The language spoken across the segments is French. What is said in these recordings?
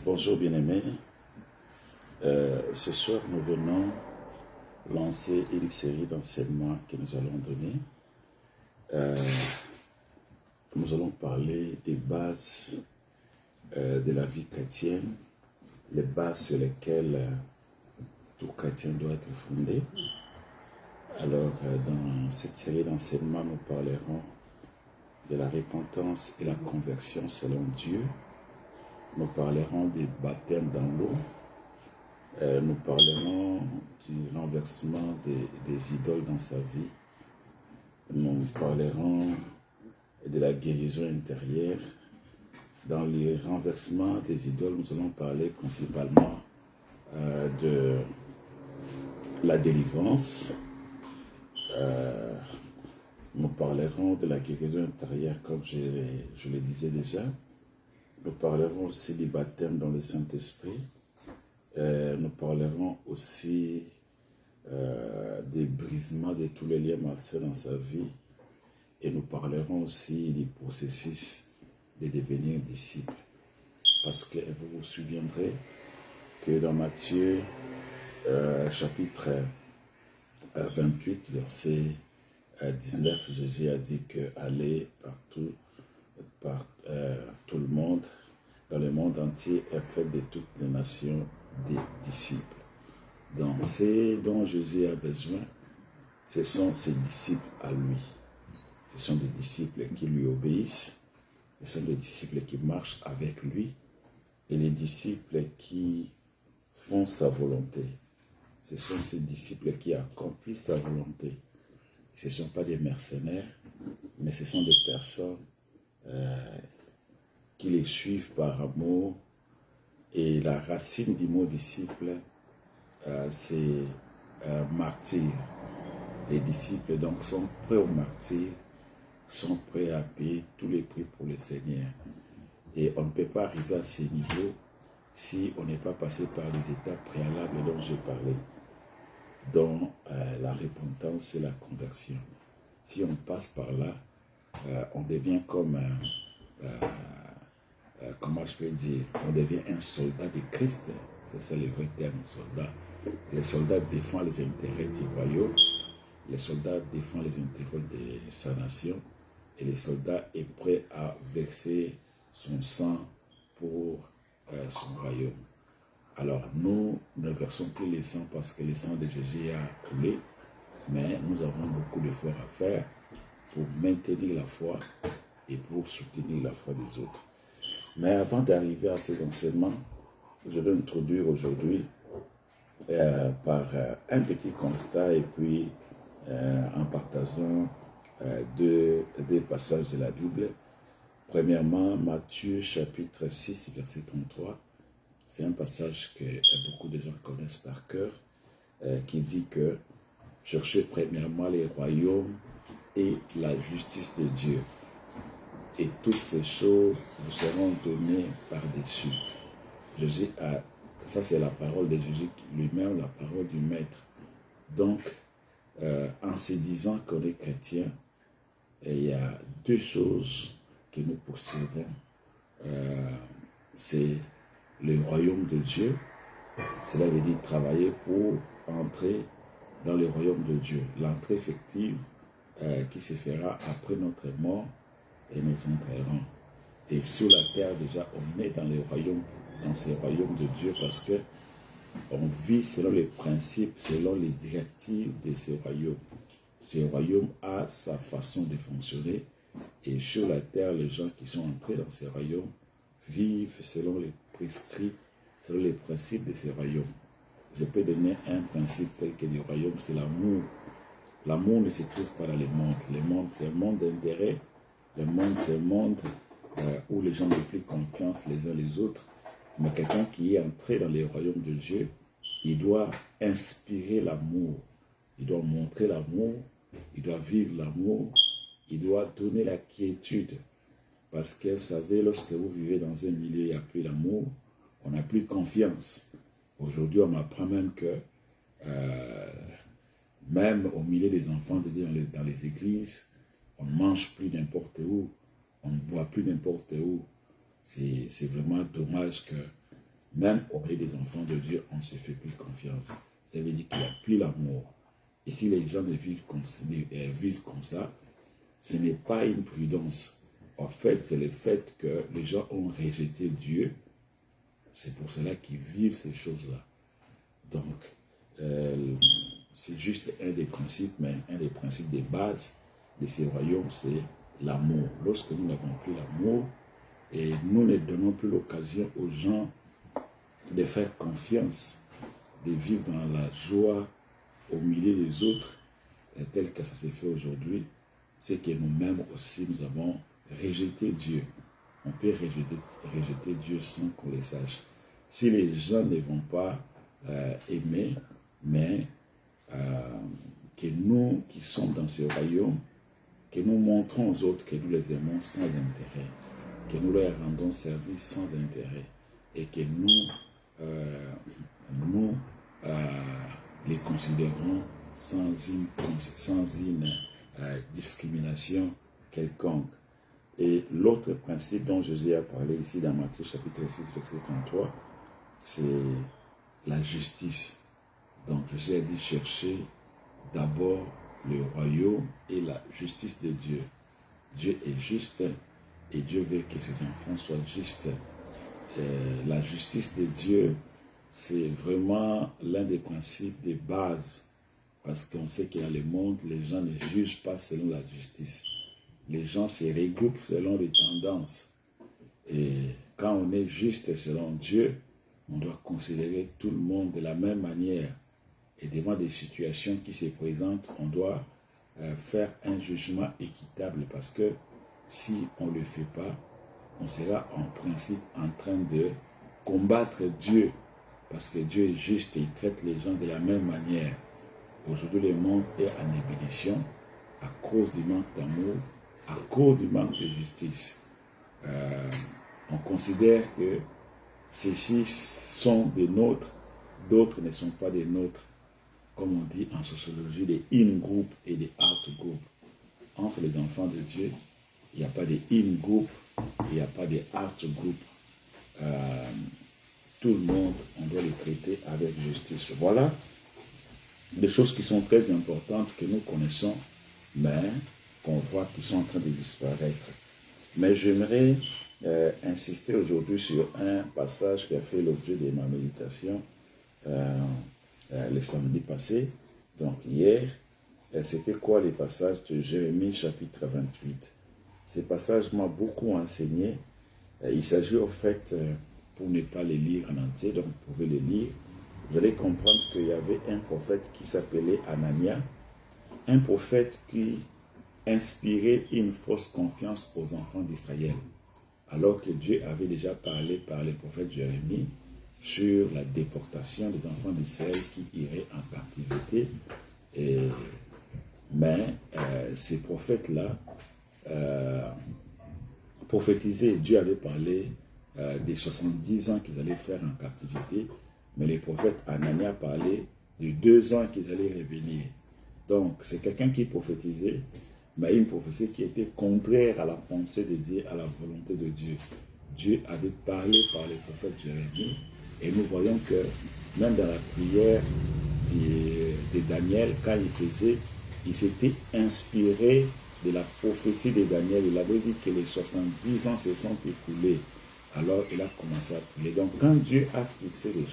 Bonjour bien-aimés, ce soir nous venons lancer une série d'enseignements que nous allons donner. Nous allons parler des bases de la vie chrétienne, les bases sur lesquelles tout chrétien doit être fondé. Alors dans cette série d'enseignements, nous parlerons de la repentance et la conversion selon Dieu. Nous parlerons des baptêmes dans l'eau. Nous parlerons du renversement des idoles dans sa vie. Nous parlerons de la guérison intérieure. Dans les renversements des idoles, nous allons parler principalement de la délivrance. Nous parlerons de la guérison intérieure, comme je le disais déjà. Nous parlerons aussi du baptême dans le Saint-Esprit. Nous parlerons aussi des brisements de tous les liens malsains dans sa vie. Et nous parlerons aussi du processus de devenir disciple. Parce que vous vous souviendrez que dans Matthieu chapitre 28, verset 19, Jésus a dit que allez partout, par tout le monde, dans le monde entier, et faites de toutes les nations des disciples. Donc, ce dont Jésus a besoin, ce sont ses disciples à lui. Ce sont des disciples qui lui obéissent, ce sont des disciples qui marchent avec lui, et les disciples qui font sa volonté. Ce sont ces disciples qui accomplissent sa volonté. Ce ne sont pas des mercenaires, mais ce sont des personnes qui les suivent par amour. Et la racine du mot disciple, c'est martyr. Les disciples donc sont prêts au martyr, sont prêts à payer tous les prix pour le Seigneur. Et on ne peut pas arriver à ces niveaux si on n'est pas passé par les étapes préalables dont j'ai parlé, dont la repentance et la conversion. Si on passe par là, on devient comme comment je peux dire, on devient un soldat de Christ. C'est le vrai terme, soldat. Les soldats défendent les intérêts du royaume, les soldats défendent les intérêts de sa nation, et les soldats est prêt à verser son sang pour son royaume. Alors nous ne versons plus le sang parce que le sang de Jésus a coulé, mais nous avons beaucoup d'efforts à faire pour maintenir la foi et pour soutenir la foi des autres. Mais avant d'arriver à ces enseignements, je vais introduire aujourd'hui par un petit constat et puis en partageant deux passages de la Bible. Premièrement, Matthieu chapitre 6, verset 33. C'est un passage que beaucoup de gens connaissent par cœur, qui dit que « Cherchez premièrement les royaumes et la justice de Dieu. Et toutes ces choses vous seront données par-dessus. » Jésus a, ça c'est la parole de Jésus lui-même, la parole du Maître. Donc, en se disant qu'on est chrétien, il y a deux choses que nous poursuivons. C'est le royaume de Dieu. Cela veut dire travailler pour entrer dans le royaume de Dieu. L'entrée effective qui se fera après notre mort, et nous entrerons. Et sur la terre, déjà, on est dans ce royaume de Dieu parce que on vit selon les principes, selon les directives de ce royaume. Ce royaume a sa façon de fonctionner et sur la terre, les gens qui sont entrés dans ce royaume vivent selon les prescrits, selon les principes de ce royaume. Je peux donner un principe tel que le royaume, c'est l'amour. L'amour ne se trouve pas dans le monde. Le monde, c'est un monde d'intérêt. Le monde, c'est un monde où les gens n'ont plus confiance les uns les autres. Mais quelqu'un qui est entré dans le royaume de Dieu, il doit inspirer l'amour. Il doit montrer l'amour. Il doit vivre l'amour. Il doit donner la quiétude. Parce que, vous savez, lorsque vous vivez dans un milieu où il n'y a plus d'amour, on n'a plus confiance. Aujourd'hui, on m'apprend même que, même au milieu des enfants de Dieu dans les églises, on ne mange plus n'importe où, on ne boit plus n'importe où. C'est vraiment dommage que Même auprès des enfants de Dieu, on ne se fait plus confiance. Ça veut dire qu'il n'y a plus l'amour. Et si les gens vivent comme ça, ce n'est pas une prudence. En fait, c'est le fait que les gens ont rejeté Dieu. C'est pour cela qu'ils vivent ces choses-là. Donc, c'est juste un des principes, mais un des principes de base de ces royaumes, c'est l'amour. Lorsque nous n'avons plus l'amour, et nous ne donnons plus l'occasion aux gens de faire confiance, de vivre dans la joie au milieu des autres, tel que ça s'est fait aujourd'hui, c'est que nous-mêmes aussi, nous avons rejeté Dieu. On peut rejeter Dieu sans qu'on le sache. Si les gens ne vont pas aimer, mais que nous qui sommes dans ce royaume, que nous montrons aux autres que nous les aimons sans intérêt, que nous leur rendons service sans intérêt, et que nous les considérons sans une discrimination quelconque. Et l'autre principe dont Jésus a parlé ici dans Matthieu chapitre 6, verset 33, c'est la justice. Donc Jésus a dit chercher d'abord le royaume et la justice de Dieu. Dieu est juste et Dieu veut que ses enfants soient justes. La justice de Dieu, c'est vraiment l'un des principes de base, parce qu'on sait qu'il y a le monde, les gens ne jugent pas selon la justice. Les gens se regroupent selon les tendances. Et quand on est juste selon Dieu, on doit considérer tout le monde de la même manière. Et devant des situations qui se présentent, on doit faire un jugement équitable, parce que si on ne le fait pas, on sera en principe en train de combattre Dieu, parce que Dieu est juste et il traite les gens de la même manière. Aujourd'hui, le monde est en ébullition à cause du manque d'amour, à cause du manque de justice. On considère que ceux-ci sont des nôtres, d'autres ne sont pas des nôtres. Comme on dit en sociologie, des in-group et des out-group. Entre les enfants de Dieu, il n'y a pas de in-group, il n'y a pas de out-group. Tout le monde, on doit les traiter avec justice. Voilà des choses qui sont très importantes que nous connaissons, mais qu'on voit qui sont en train de disparaître. Mais j'aimerais insister aujourd'hui sur un passage qui a fait l'objet de ma méditation le samedi passé. Donc hier, c'était quoi les passages de Jérémie chapitre 28. Ces passages m'ont beaucoup enseigné. Il s'agit au fait, pour ne pas les lire en entier, donc vous pouvez les lire, vous allez comprendre qu'il y avait un prophète qui s'appelait Anania, un prophète qui inspirait une fausse confiance aux enfants d'Israël, alors que Dieu avait déjà parlé par le prophète Jérémie sur la déportation des enfants d'Israël qui iraient en captivité. Mais ces prophètes-là prophétisaient. Dieu avait parlé des 70 ans qu'ils allaient faire en captivité, mais les prophètes Anania parlaient de 2 ans qu'ils allaient revenir. Donc c'est quelqu'un qui prophétisait, mais une prophétie qui était contraire à la pensée de Dieu, à la volonté de Dieu. Dieu avait parlé par le prophète Jérémie, et nous voyons que même dans la prière de Daniel, quand il faisait, il s'était inspiré de la prophétie de Daniel. Il avait dit que les 70 ans se sont écoulés. Alors il a commencé à prier. Donc quand Dieu a fixé les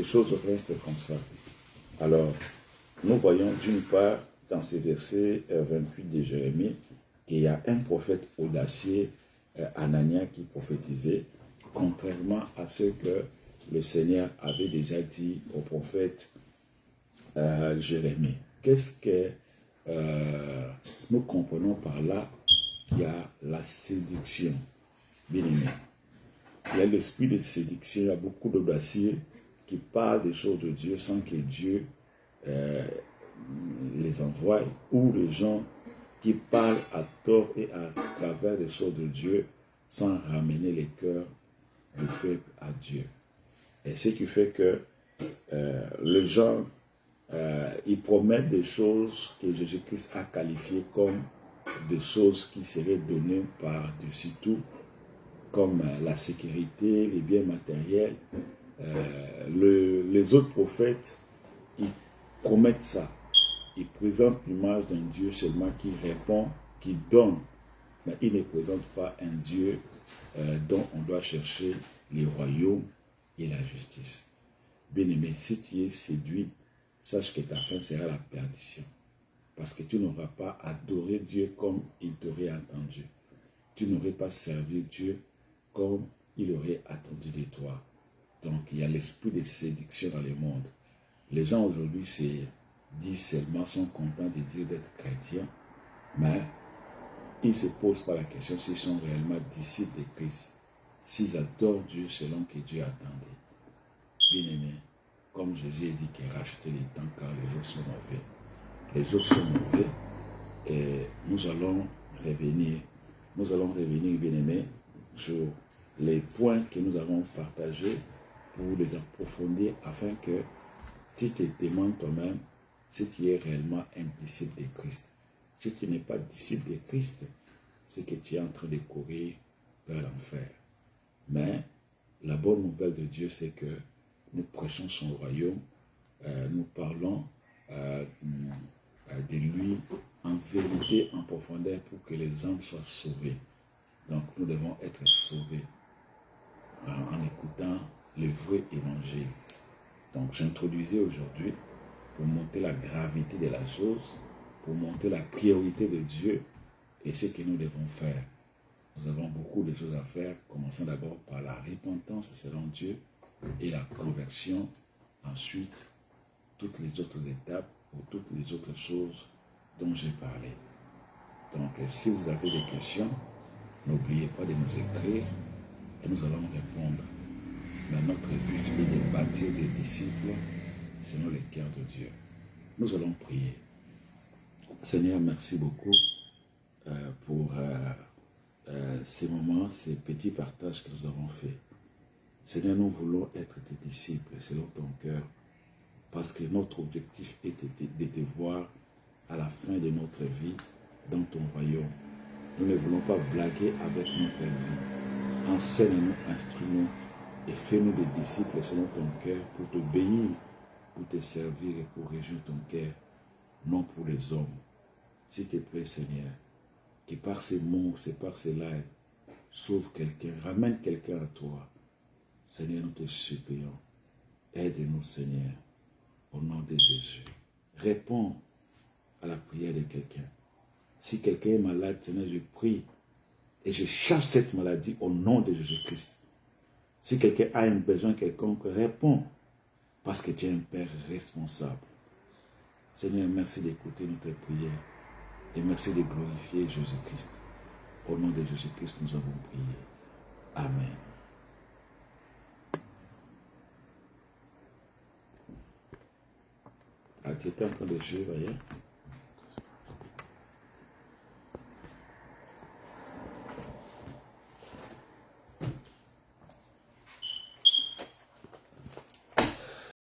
choses restent comme ça. Alors, nous voyons d'une part, dans ces versets 28 de Jérémie, qu'il y a un prophète audacieux, Anania, qui prophétisait, contrairement à ce que le Seigneur avait déjà dit au prophète Jérémie. Qu'est-ce que nous comprenons par là? Qu'il y a la séduction. Bien aimé. Il y a l'esprit de séduction, il y a beaucoup d'audacieux qui parlent des choses de Dieu sans que Dieu les envoie, ou les gens qui parlent à tort et à travers des choses de Dieu sans ramener les cœurs du peuple à Dieu. Et ce qui fait que les gens, ils promettent des choses que Jésus-Christ a qualifiées comme des choses qui seraient données par-dessus tout, comme la sécurité, les biens matériels. Les autres prophètes, ils promettent ça. Ils présentent l'image d'un Dieu seulement qui répond, qui donne. Mais ils ne présentent pas un Dieu dont on doit chercher les royaumes et la justice. Bien-aimé, si tu es séduit, sache que ta fin sera la perdition. Parce que tu n'auras pas adoré Dieu comme il t'aurait entendu. Tu n'aurais pas servi Dieu comme il aurait attendu de toi. Donc, il y a l'esprit de séduction dans le monde. Les gens aujourd'hui disent seulement, sont contents de dire d'être chrétiens, mais ils ne se posent pas la question s'ils sont réellement disciples de Christ, s'ils adorent Dieu selon que Dieu attendait. Bien-aimé, comme Jésus a dit qu'il rachetait les temps car les jours sont mauvais. Les jours sont mauvais et nous allons revenir, bien-aimé, sur les points que nous avons partagés pour les approfondir afin que tu te demandes toi-même si tu es réellement un disciple de Christ. Si tu n'es pas disciple de Christ, c'est que tu es en train de courir vers l'enfer. Mais la bonne nouvelle de Dieu, c'est que nous prêchons son royaume, nous parlons de lui en vérité, en profondeur, pour que les âmes soient sauvées. Donc nous devons être sauvés en écoutant le vrai évangile. Donc j'introduisais aujourd'hui pour montrer la gravité de la chose, pour montrer la priorité de Dieu et ce que nous devons faire. Nous avons beaucoup de choses à faire, commençons d'abord par la repentance selon Dieu et la conversion. Ensuite, toutes les autres étapes ou toutes les autres choses dont j'ai parlé. Donc, si vous avez des questions, n'oubliez pas de nous écrire et nous allons répondre. Mais notre but est de bâtir des disciples selon le cœur de Dieu. Nous allons prier. Seigneur, merci beaucoup pour ces moments, ces petits partages que nous avons faits. Seigneur, nous voulons être tes disciples selon ton cœur, parce que notre objectif est de te voir à la fin de notre vie dans ton royaume. Nous ne voulons pas blaguer avec notre vie. Enseigne-nous, instruis-nous et fais-nous des disciples selon ton cœur pour t'obéir, pour te servir et pour réjouir ton cœur, non pour les hommes. S'il te plaît, Seigneur, que par ces mots, par ces lives, sauve quelqu'un, ramène quelqu'un à toi. Seigneur, nous te supplions. Aide-nous, Seigneur, au nom de Jésus. Réponds à la prière de quelqu'un. Si quelqu'un est malade, Seigneur, je prie et je chasse cette maladie au nom de Jésus-Christ. Si quelqu'un a un besoin quelconque, réponds parce que tu es un Père responsable. Seigneur, merci d'écouter notre prière et merci de glorifier Jésus-Christ. Au nom de Jésus-Christ, nous avons prié. Amen. Ah, tu étais en train de jouer, voyez?